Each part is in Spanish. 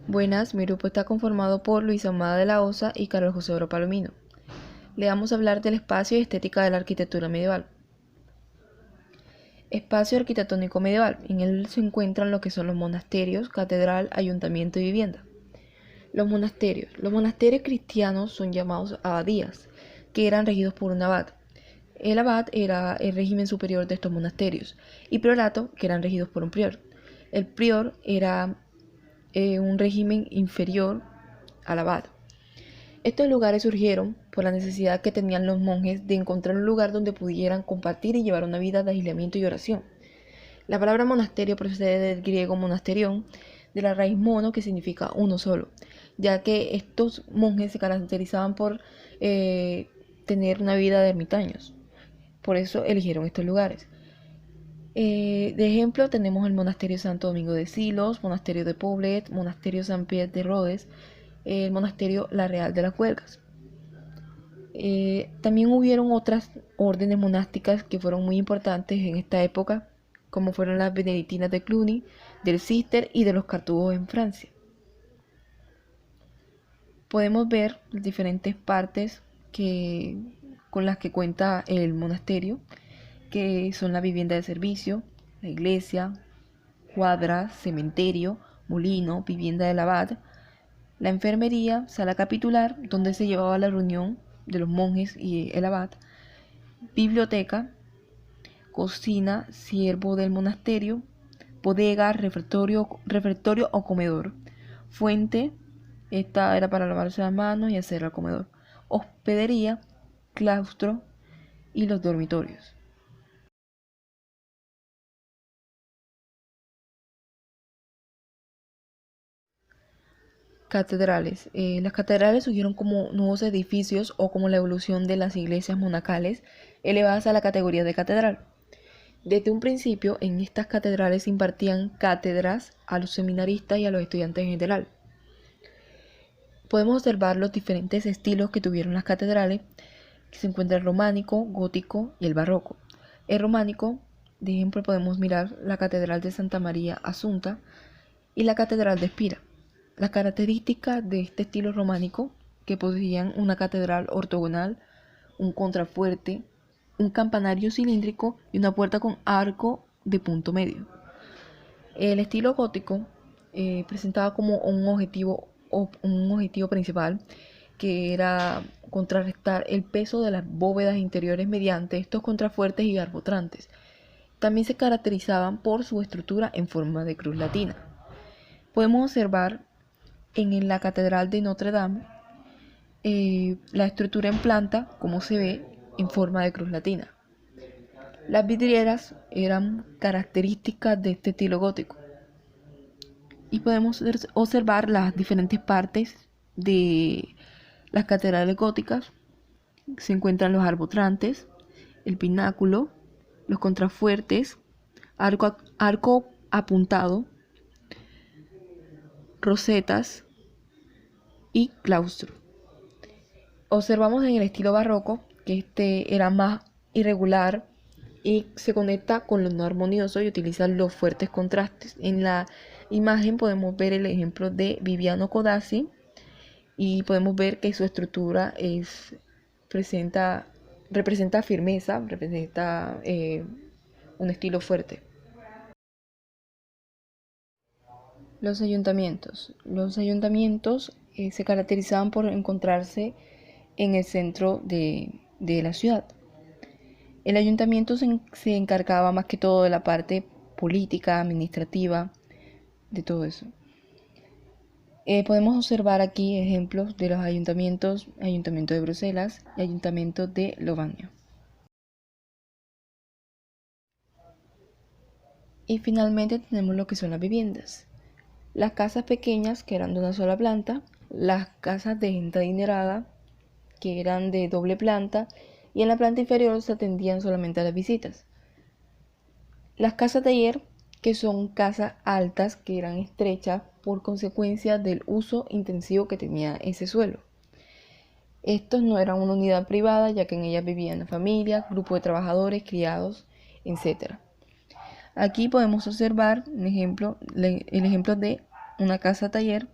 Buenas, mi grupo está conformado por Luisa Amada de la Osa y Carlos José Oro Palomino. Le vamos a hablar del espacio y estética de la arquitectura medieval. Espacio arquitectónico medieval. En él se encuentran lo que son los monasterios, catedral, ayuntamiento y vivienda. Los monasterios. Los monasterios cristianos son llamados abadías, que eran regidos por un abad. El abad era el régimen superior de estos monasterios y priorato, que eran regidos por un prior. El prior era un régimen inferior al abad. Estos lugares surgieron por la necesidad que tenían los monjes de encontrar un lugar donde pudieran compartir y llevar una vida de aislamiento y oración. La palabra monasterio procede del griego monasterión, de la raíz mono, que significa uno solo, ya que estos monjes se caracterizaban por tener una vida de ermitaños. Por eso eligieron estos lugares. De ejemplo tenemos el Monasterio Santo Domingo de Silos, Monasterio de Poblet, Monasterio San Pierre de Rodes, el Monasterio La Real de las Huelgas. También hubieron otras órdenes monásticas que fueron muy importantes en esta época, como fueron las benedictinas de Cluny, del Cister y de los Cartujos en Francia. Podemos ver las diferentes partes con las que cuenta el monasterio, que son la vivienda de servicio, la iglesia, cuadra, cementerio, molino, vivienda del abad, la enfermería, sala capitular, donde se llevaba la reunión de los monjes y el abad, biblioteca, cocina, siervo del monasterio, bodega, refectorio o comedor, fuente, esta era para lavarse las manos y hacer el comedor, hospedería, claustro y los dormitorios. Catedrales. Las catedrales surgieron como nuevos edificios o como la evolución de las iglesias monacales elevadas a la categoría de catedral. Desde un principio, en estas catedrales se impartían cátedras a los seminaristas y a los estudiantes en general. Podemos observar los diferentes estilos que tuvieron las catedrales, que se encuentra el románico, gótico y el barroco. El románico, de ejemplo, podemos mirar la Catedral de Santa María Asunta y la Catedral de Espira. Las características de este estilo románico, que poseían una catedral ortogonal, un contrafuerte, un campanario cilíndrico y una puerta con arco de punto medio. El estilo gótico presentaba como un objetivo principal, que era contrarrestar el peso de las bóvedas interiores mediante estos contrafuertes y arbotrantes. También se caracterizaban por su estructura en forma de cruz latina. Podemos observar en la Catedral de Notre Dame la estructura en planta, como se ve, en forma de cruz latina. Las vidrieras eran características de este estilo gótico. Y podemos observar las diferentes partes de las catedrales góticas. Se encuentran los arbotrantes, el pináculo, los contrafuertes, arco apuntado, rosetas y claustro. Observamos en el estilo barroco que este era más irregular y se conecta con lo no armonioso y utiliza los fuertes contrastes. En la imagen podemos ver el ejemplo de Viviano Codazzi y podemos ver que su estructura representa firmeza, representa un estilo fuerte. Los ayuntamientos. Los ayuntamientos se caracterizaban por encontrarse en el centro de la ciudad. El ayuntamiento se encargaba más que todo de la parte política, administrativa, de todo eso. Podemos observar aquí ejemplos de los ayuntamientos, Ayuntamiento de Bruselas y Ayuntamiento de Lovaina. Y finalmente tenemos lo que son las viviendas. Las casas pequeñas, que eran de una sola planta, las casas de gente adinerada, que eran de doble planta, y en la planta inferior se atendían solamente a las visitas. Las casas taller, que son casas altas que eran estrechas por consecuencia del uso intensivo que tenía ese suelo. Estos no eran una unidad privada, ya que en ellas vivían familias, grupos de trabajadores, criados, etc. Aquí podemos observar el ejemplo de una casa taller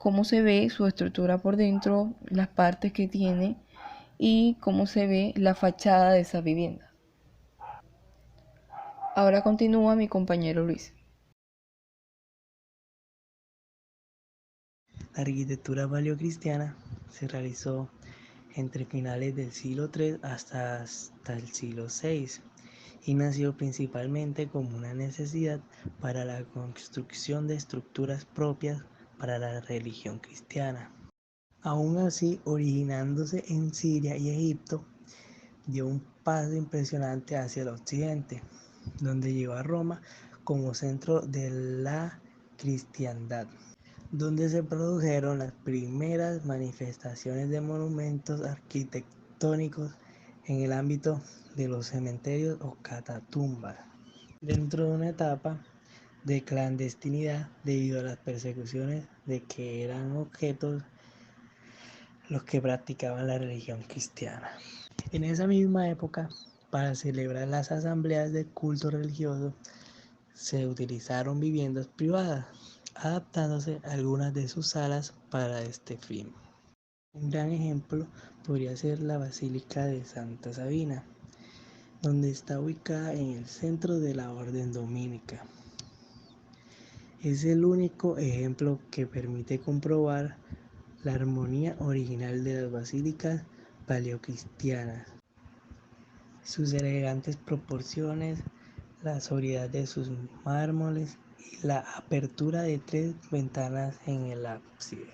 cómo se ve su estructura por dentro, las partes que tiene y cómo se ve la fachada de esa vivienda. Ahora continúa mi compañero Luis. La arquitectura paleocristiana se realizó entre finales del siglo III hasta el siglo VI y nació principalmente como una necesidad para la construcción de estructuras propias para la religión cristiana. Aún así, originándose en Siria y Egipto, dio un paso impresionante hacia el occidente, donde llegó a Roma como centro de la cristiandad, donde se produjeron las primeras manifestaciones de monumentos arquitectónicos en el ámbito de los cementerios o catatumbas, dentro de una etapa de clandestinidad debido a las persecuciones de que eran objetos los que practicaban la religión cristiana. En esa misma época, para celebrar las asambleas de culto religioso, se utilizaron viviendas privadas, adaptándose algunas de sus salas para este fin. Un gran ejemplo podría ser la Basílica de Santa Sabina, donde está ubicada en el centro de la Orden Dominica. Es el único ejemplo que permite comprobar la armonía original de las basílicas paleocristianas, sus elegantes proporciones, la sobriedad de sus mármoles y la apertura de 3 ventanas en el ábside.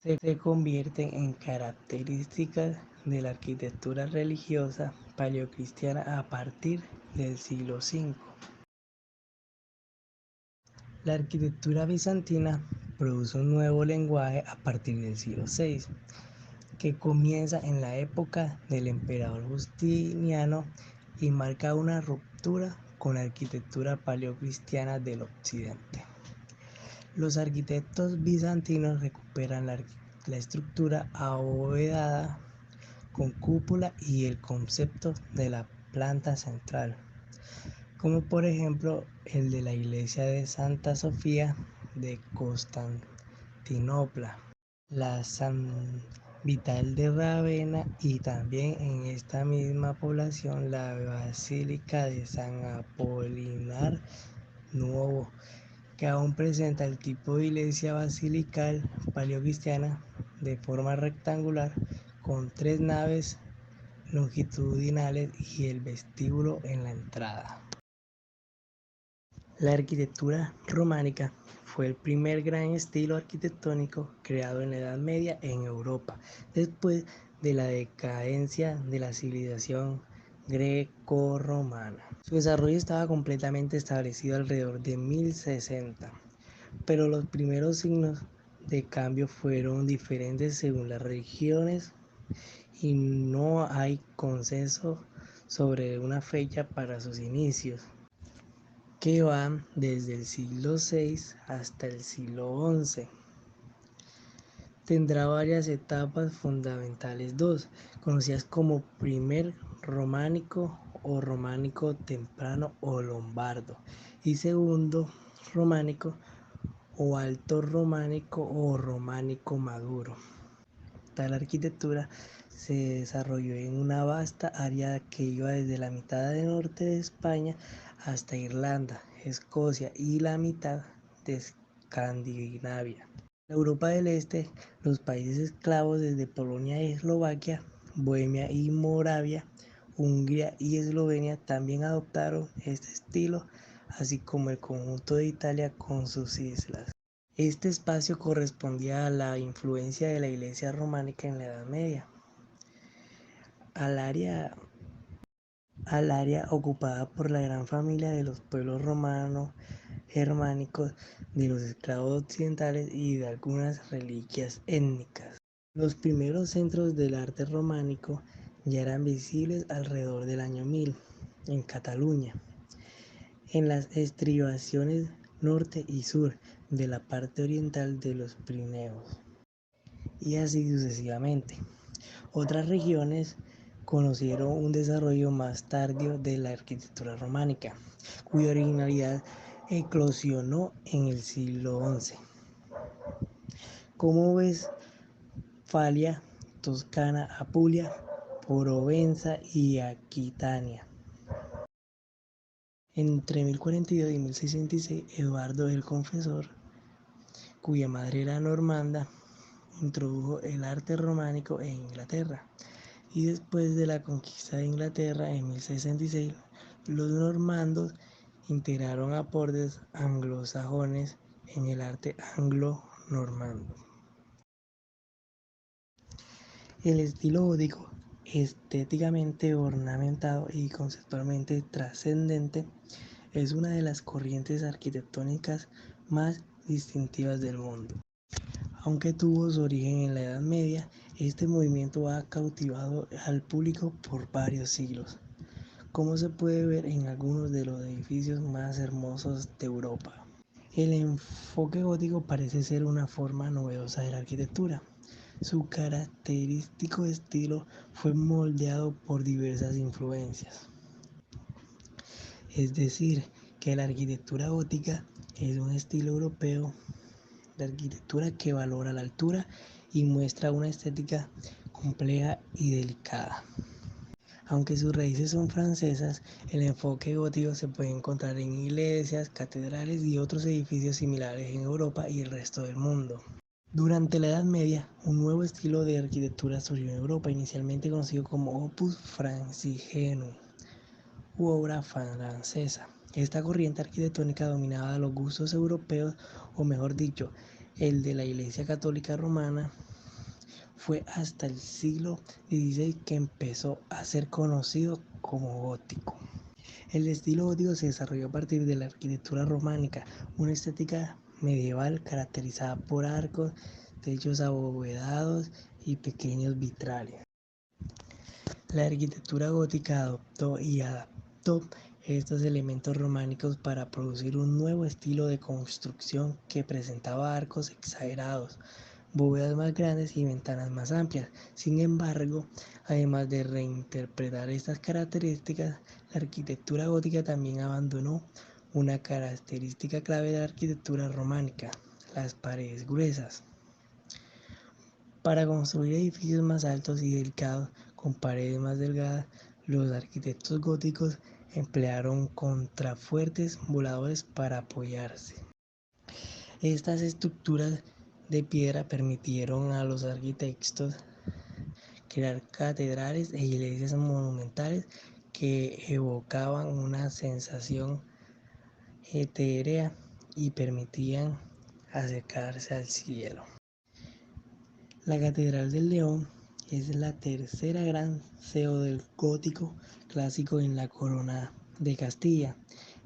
Se convierten en características de la arquitectura religiosa paleocristiana a partir del siglo V. La arquitectura bizantina produce un nuevo lenguaje a partir del siglo VI, que comienza en la época del emperador Justiniano y marca una ruptura con la arquitectura paleocristiana del occidente. Los arquitectos bizantinos recuperan la estructura abovedada con cúpula y el concepto de la planta central, como por ejemplo el de la iglesia de Santa Sofía de Constantinopla, la San Vital de Ravenna y también en esta misma población la Basílica de San Apolinar Nuovo, que aún presenta el tipo de iglesia basilical paleocristiana de forma rectangular con 3 naves longitudinales y el vestíbulo en la entrada. La arquitectura románica fue el primer gran estilo arquitectónico creado en la Edad Media en Europa, después de la decadencia de la civilización greco-romana. Su desarrollo estaba completamente establecido alrededor de 1060, pero los primeros signos de cambio fueron diferentes según las regiones y no hay consenso sobre una fecha para sus inicios, que van desde el siglo VI hasta el siglo XI. Tendrá varias etapas fundamentales, dos, conocidas como primer románico o románico temprano o lombardo, y segundo románico o alto románico o románico maduro. Tal arquitectura se desarrolló en una vasta área que iba desde la mitad del norte de España hasta Irlanda, Escocia y la mitad de Escandinavia. En Europa del Este, los países esclavos desde Polonia y Eslovaquia, Bohemia y Moravia, Hungría y Eslovenia también adoptaron este estilo, así como el conjunto de Italia con sus islas. Este espacio correspondía a la influencia de la Iglesia románica en la Edad Media, al área ocupada por la gran familia de los pueblos romanos germánicos, de los esclavos occidentales y de algunas reliquias étnicas. Los primeros centros del arte románico ya eran visibles alrededor del año 1000 en Cataluña, en las estribaciones norte y sur de la parte oriental de los Pirineos, y así sucesivamente. Otras regiones conocieron un desarrollo más tardío de la arquitectura románica, cuya originalidad eclosionó en el siglo XI, como Westfalia, Toscana, Apulia, Provenza y Aquitania. Entre 1042 y 1066, Eduardo el Confesor, cuya madre era normanda, introdujo el arte románico en Inglaterra. Y después de la conquista de Inglaterra en 1066, los normandos integraron aportes anglosajones en el arte anglo-normando. El estilo gótico, estéticamente ornamentado y conceptualmente trascendente, es una de las corrientes arquitectónicas más distintivas del mundo. Aunque tuvo su origen en la Edad Media, este movimiento ha cautivado al público por varios siglos, como se puede ver en algunos de los edificios más hermosos de Europa. El enfoque gótico parece ser una forma novedosa de la arquitectura. Su característico estilo fue moldeado por diversas influencias. Es decir, que la arquitectura gótica es un estilo europeo de arquitectura que valora la altura y muestra una estética compleja y delicada. Aunque sus raíces son francesas, el enfoque gótico se puede encontrar en iglesias, catedrales y otros edificios similares en Europa y el resto del mundo. Durante la Edad Media, un nuevo estilo de arquitectura surgió en Europa, inicialmente conocido como Opus Francigenum u obra francesa. Esta corriente arquitectónica dominaba los gustos europeos, o mejor dicho, el de la Iglesia Católica Romana. Fue hasta el siglo XVI que empezó a ser conocido como gótico. El estilo gótico se desarrolló a partir de la arquitectura románica, una estética medieval caracterizada por arcos, techos abovedados y pequeños vitrales. La arquitectura gótica adoptó y adaptó estos elementos románicos para producir un nuevo estilo de construcción que presentaba arcos exagerados, bóvedas más grandes y ventanas más amplias. Sin embargo, además de reinterpretar estas características, la arquitectura gótica también abandonó una característica clave de la arquitectura románica: las paredes gruesas. Para construir edificios más altos y delicados con paredes más delgadas, los arquitectos góticos emplearon contrafuertes voladores para apoyarse. Estas estructuras de piedra permitieron a los arquitectos crear catedrales e iglesias monumentales que evocaban una sensación etérea y permitían acercarse al cielo. La Catedral del León es la tercera gran seo del gótico clásico en la corona de Castilla,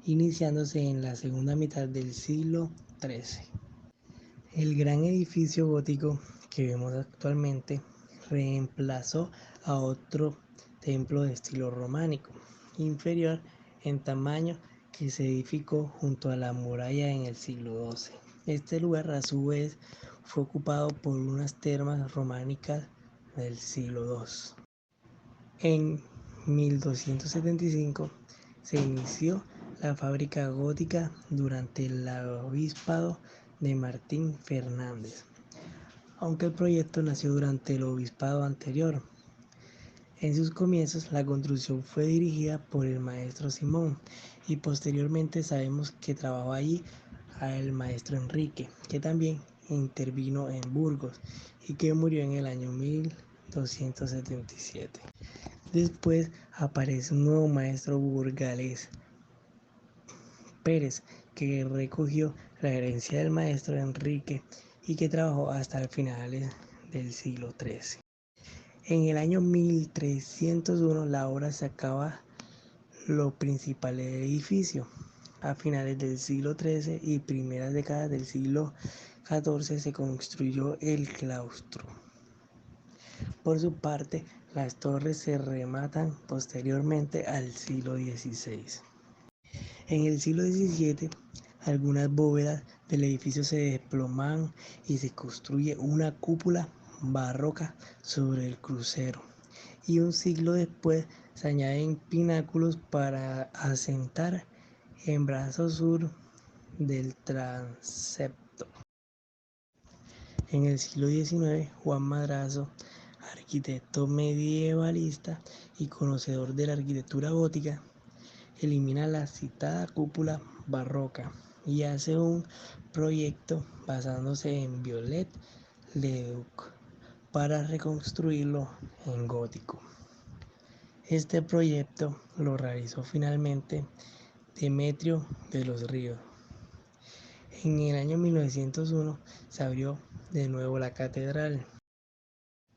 iniciándose en la segunda mitad del siglo XIII. El gran edificio gótico que vemos actualmente reemplazó a otro templo de estilo románico, inferior en tamaño, que se edificó junto a la muralla en el siglo XII. Este lugar, a su vez, fue ocupado por unas termas románicas del siglo II. En 1275 se inició la fábrica gótica durante el obispado de Martín Fernández, aunque el proyecto nació durante el obispado anterior. En sus comienzos, la construcción fue dirigida por el maestro Simón, y posteriormente sabemos que trabajó allí el maestro Enrique, que también intervino en Burgos y que murió en el año 1277. Después aparece un nuevo maestro burgalés, Pérez, que recogió la herencia del maestro Enrique y que trabajó hasta finales del siglo XIII. En el año 1301 la obra se acaba lo principal del edificio. A finales del siglo XIII y primeras décadas del siglo XIV se construyó el claustro. Por su parte, las torres se rematan posteriormente al siglo XVI. En el siglo XVII, algunas bóvedas del edificio se desploman y se construye una cúpula barroca sobre el crucero, y un siglo después se añaden pináculos para asentar en brazo sur del transepto. En el siglo XIX, Juan Madrazo, arquitecto medievalista y conocedor de la arquitectura gótica, elimina la citada cúpula barroca y hace un proyecto basándose en Viollet-le-Duc para reconstruirlo en gótico. Este proyecto lo realizó finalmente Demetrio de los Ríos. En el año 1901 se abrió de nuevo la catedral.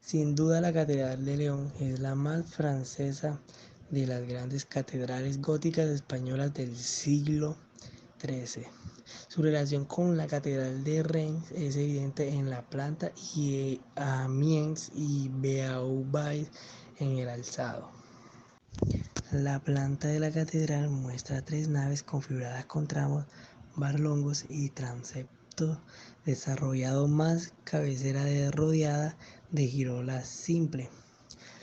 Sin duda la Catedral de León es la más francesa de las grandes catedrales góticas españolas del siglo XIII. Su relación con la Catedral de Reims es evidente en la planta y Amiens y Beauvais en el alzado. La planta de la catedral muestra tres naves configuradas con tramos barlongos y transepto desarrollado más cabecera rodeada de girola simple,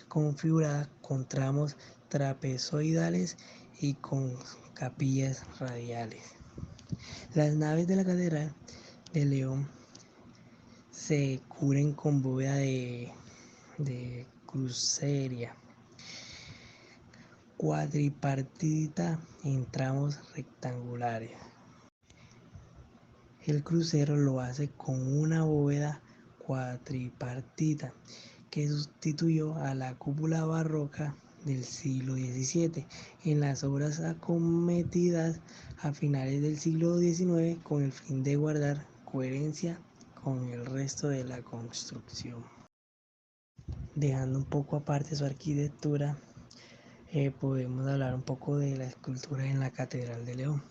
configurada con tramos trapezoidales y con capillas radiales. Las naves de la catedral de León se cubren con bóveda de crucería cuadripartita en tramos rectangulares. El crucero lo hace con una bóveda cuatripartita que sustituyó a la cúpula barroca del siglo XVII en las obras acometidas a finales del siglo XIX con el fin de guardar coherencia con el resto de la construcción. Dejando un poco aparte su arquitectura, podemos hablar un poco de la escultura en la Catedral de León.